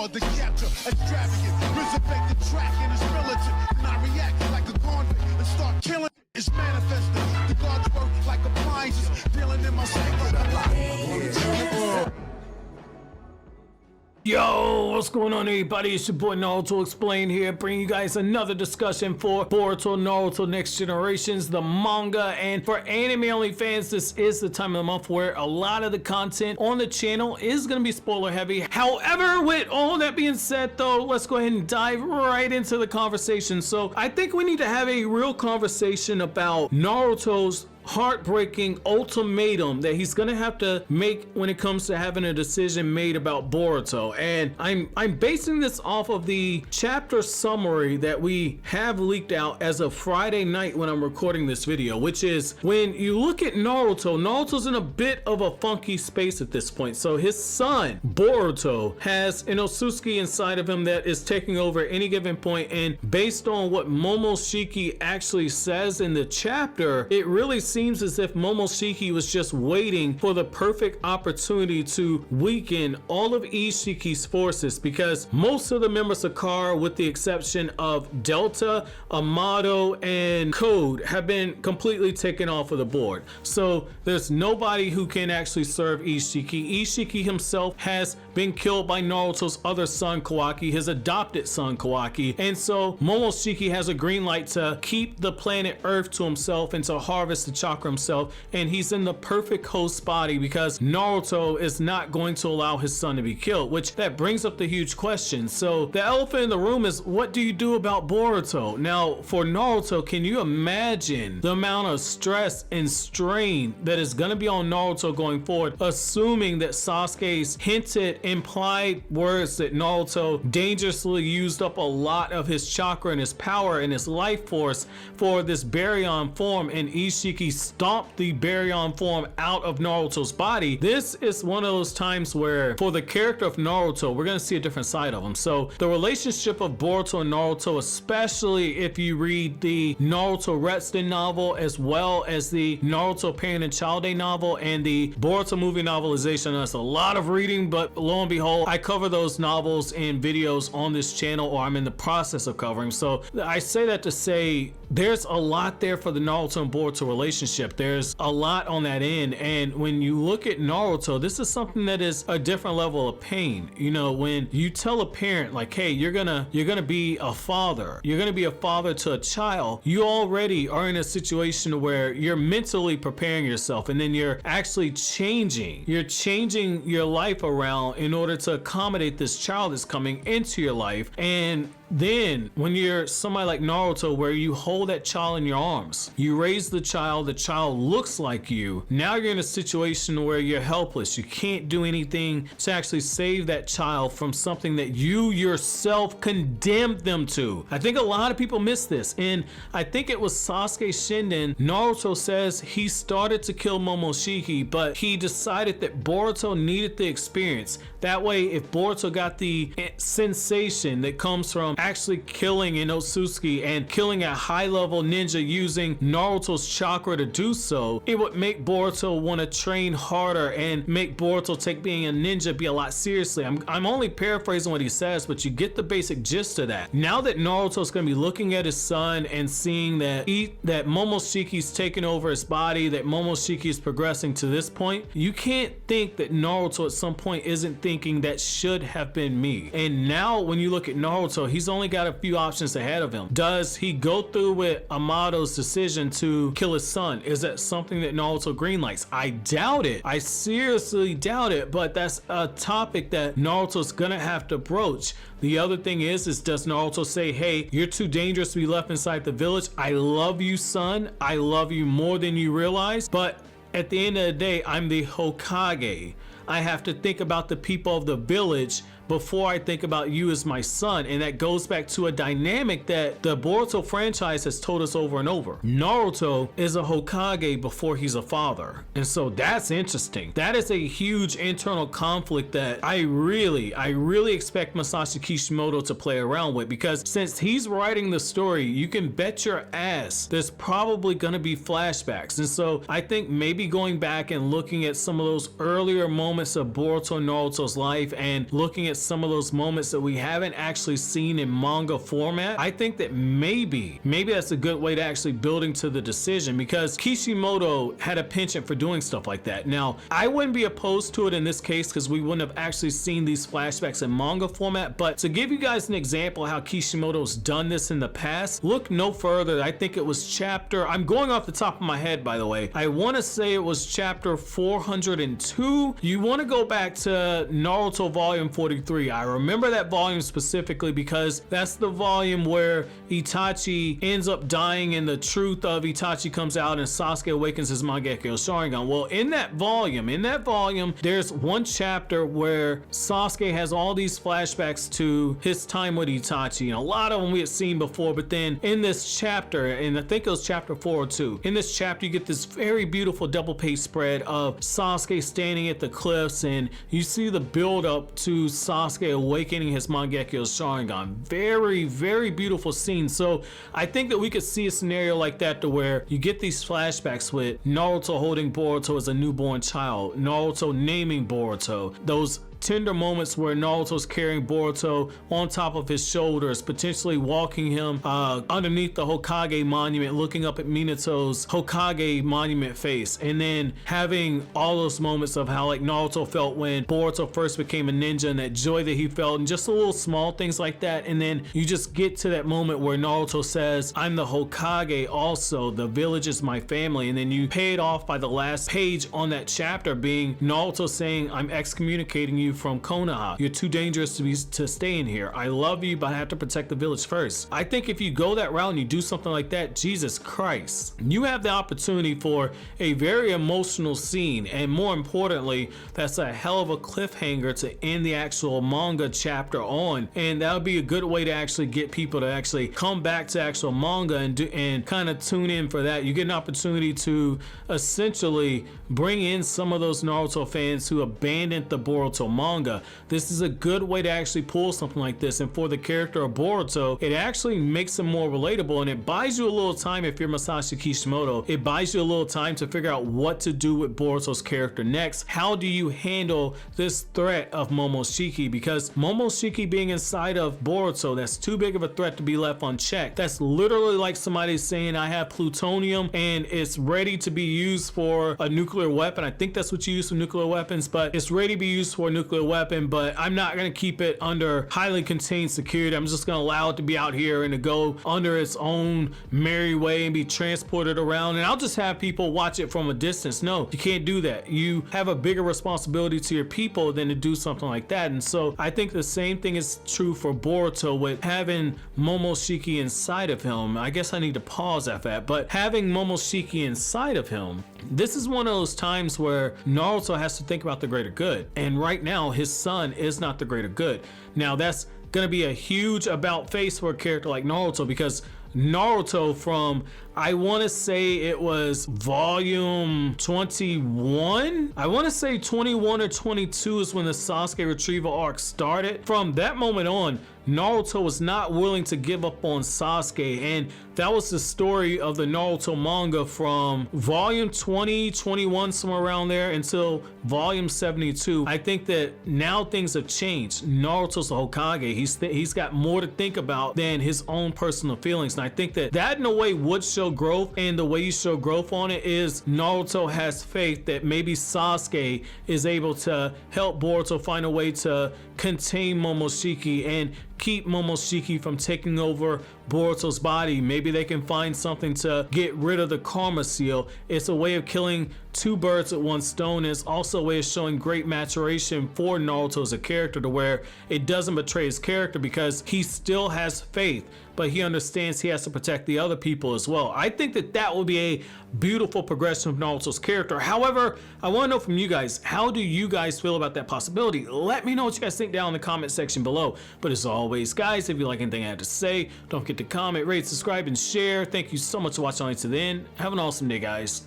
hard to capture, extravagant, resurrect the track and it's militant. And I react like a convict and start killing. It's manifesting. The gods work like appliances, dealing in my psyche. Yo, what's going on everybody? It's your boy Naruto Explain here, bringing you guys another discussion for Boruto Naruto Next Generations, the manga. And for anime only fans, this is the time of the month where a lot of the content on the channel is going to be spoiler heavy. However, with all that being said though, let's go ahead and dive right into the conversation. So I think we need to have a real conversation about Naruto's heartbreaking ultimatum that he's gonna have to make when it comes to having a decision made about Boruto. And I'm basing this off of the chapter summary that we have leaked out as of Friday night when I'm recording this video, which is when you look at Naruto's in a bit of a funky space at this point. So his son Boruto has an Otsutsuki inside of him that is taking over at any given point, and based on what Momoshiki actually says in the chapter, it really seems as if Momoshiki was just waiting for the perfect opportunity to weaken all of Ishiki's forces, because most of the members of Kara, with the exception of Delta, Amato, and Code, have been completely taken off of the board. So there's nobody who can actually serve Ishiki. Ishiki himself has been killed by Naruto's other son Kawaki, his adopted son Kawaki, and so Momoshiki has a green light to keep the planet Earth to himself and to harvest the chakra himself, and he's in the perfect host body because Naruto is not going to allow his son to be killed, which that brings up the huge question. So the elephant in the room is, what do you do about Boruto? Now for Naruto, can you imagine the amount of stress and strain that is going to be on Naruto going forward, assuming that Sasuke's hinted implied words that Naruto dangerously used up a lot of his chakra and his power and his life force for this baryon form, and Ishiki stomped the baryon form out of Naruto's body? This is one of those times where for the character of Naruto, we're going to see a different side of him. So the relationship of Boruto and Naruto, especially if you read the Naruto Retsuden novel as well as the Naruto Parent and Child Day novel and the Boruto movie novelization, that's a lot of reading, but lo and behold, I cover those novels in videos on this channel, or I'm in the process of covering. So I say that to say there's a lot there for the Naruto and Boruto relationship. There's a lot on that end, and when you look at Naruto, this is something that is a different level of pain. You know, when you tell a parent like, hey, you're gonna be a father, you're gonna be a father to a child, you already are in a situation where you're mentally preparing yourself, and then you're actually changing your life around in order to accommodate this child that's coming into your life. And then when you're somebody like Naruto, where you hold that child in your arms, you raise the child looks like you, now you're in a situation where you're helpless. You can't do anything to actually save that child from something that you yourself condemned them to. I think a lot of people miss this, and I think it was Sasuke Shinden. Naruto says he started to kill Momoshiki, but he decided that Boruto needed the experience. That way, if Boruto got the sensation that comes from actually killing an Otsutsuki and killing a high-level ninja using Naruto's chakra to do so, it would make Boruto want to train harder and make Boruto take being a ninja be a lot seriously. I'm only paraphrasing what he says, but you get the basic gist of that. Now that Naruto's going to be looking at his son and seeing that Momoshiki's taken over his body, that Momoshiki is progressing to this point, you can't think that Naruto at some point isn't thinking that should have been me. And now when you look at Naruto, he's only got a few options ahead of him. Does he go through with Amato's decision to kill his son? Is that something that Naruto greenlights? I doubt it. I seriously doubt it, but that's a topic that Naruto's gonna have to broach. The other thing is does Naruto say, hey, you're too dangerous to be left inside the village. I love you, son. I love you more than you realize, but at the end of the day, I'm the Hokage. I have to think about the people of the village before I think about you as my son. And that goes back to a dynamic that the Boruto franchise has told us over and over. Naruto is a Hokage before he's a father. And so that's interesting. That is a huge internal conflict that I really expect Masashi Kishimoto to play around with, because since he's writing the story, you can bet your ass there's probably gonna be flashbacks. And so I think maybe going back and looking at some of those earlier moments of Boruto and Naruto's life and looking at at some of those moments that we haven't actually seen in manga format, I think that maybe that's a good way to actually building to the decision, because Kishimoto had a penchant for doing stuff like that. Now, I wouldn't be opposed to it in this case because we wouldn't have actually seen these flashbacks in manga format, but to give you guys an example of how Kishimoto's done this in the past, look no further. I think it was chapter, I'm going off the top of my head by the way, I want to say it was chapter 402. You want to go back to Naruto volume 43. I remember that volume specifically because that's the volume where Itachi ends up dying and the truth of Itachi comes out and Sasuke awakens his Mangekyo Sharingan. Well, in that volume, there's one chapter where Sasuke has all these flashbacks to his time with Itachi, and a lot of them we had seen before, but then in this chapter, and I think it was chapter 402, in this chapter you get this very beautiful double page spread of Sasuke standing at the cliffs, and you see the build up to Sasuke awakening his Mangekyo Sharingan. Very, very beautiful scene. So I think that we could see a scenario like that to where you get these flashbacks with Naruto holding Boruto as a newborn child, Naruto naming Boruto, those tender moments where Naruto's carrying Boruto on top of his shoulders, potentially walking him underneath the Hokage monument, looking up at Minato's Hokage monument face, and then having all those moments of how like Naruto felt when Boruto first became a ninja and that joy that he felt, and just a little small things like that. And then you just get to that moment where Naruto says, I'm the Hokage also, the village is my family, and then you pay it off by the last page on that chapter being Naruto saying, I'm excommunicating you from Konoha. You're too dangerous to stay in here. I love you, but I have to protect the village first. I think if you go that route and you do something like that, Jesus Christ, you have the opportunity for a very emotional scene, and more importantly, that's a hell of a cliffhanger to end the actual manga chapter on, and that would be a good way to actually get people to actually come back to actual manga and kind of tune in for that. You get an opportunity to essentially bring in some of those Naruto fans who abandoned the Boruto manga. This is a good way to actually pull something like this, and for the character of Boruto, it actually makes him more relatable, and it buys you a little time. If you're Masashi Kishimoto, it buys you a little time to figure out what to do with Boruto's character next. How do you handle this threat of Momoshiki? Because Momoshiki being inside of Boruto, that's too big of a threat to be left unchecked. That's literally like somebody saying, I have plutonium and it's ready to be used for a nuclear weapon. I think that's what you use for nuclear weapons, but it's ready to be used for a nuclear weapon, but I'm not going to keep it under highly contained security. I'm just going to allow it to be out here and to go under its own merry way and be transported around, and I'll just have people watch it from a distance. No, you can't do that. You have a bigger responsibility to your people than to do something like that. And so I think the same thing is true for Boruto with having Momoshiki inside of him. I guess I need to pause at that, but having Momoshiki inside of him, this is one of those times where Naruto has to think about the greater good, and right now his son is not the greater good. Now that's gonna be a huge about face for a character like Naruto, because Naruto from, I want to say it was volume 21, I want to say 21 or 22 is when the Sasuke retrieval arc started. From that moment on, Naruto was not willing to give up on Sasuke, and that was the story of the Naruto manga from volume 20, 21, somewhere around there, until volume 72. I think that now things have changed. Naruto's a Hokage. He's got more to think about than his own personal feelings, and I think that in a way would show growth, and the way you show growth on it is Naruto has faith that maybe Sasuke is able to help Boruto find a way to contain Momoshiki and keep Momoshiki from taking over Boruto's body. Maybe they can find something to get rid of the karma seal. It's a way of killing two birds with one stone. It's also a way of showing great maturation for Naruto as a character, to where it doesn't betray his character because he still has faith, but he understands he has to protect the other people as well. I think that would be a beautiful progression of Naruto's character. However, I want to know from you guys, how do you guys feel about that possibility? Let me know what you guys think down in the comment section below. But as always, guys, if you like anything I had to say, don't forget to comment, rate, subscribe, and share. Thank you so much for watching all the way to the end. Have an awesome day, guys.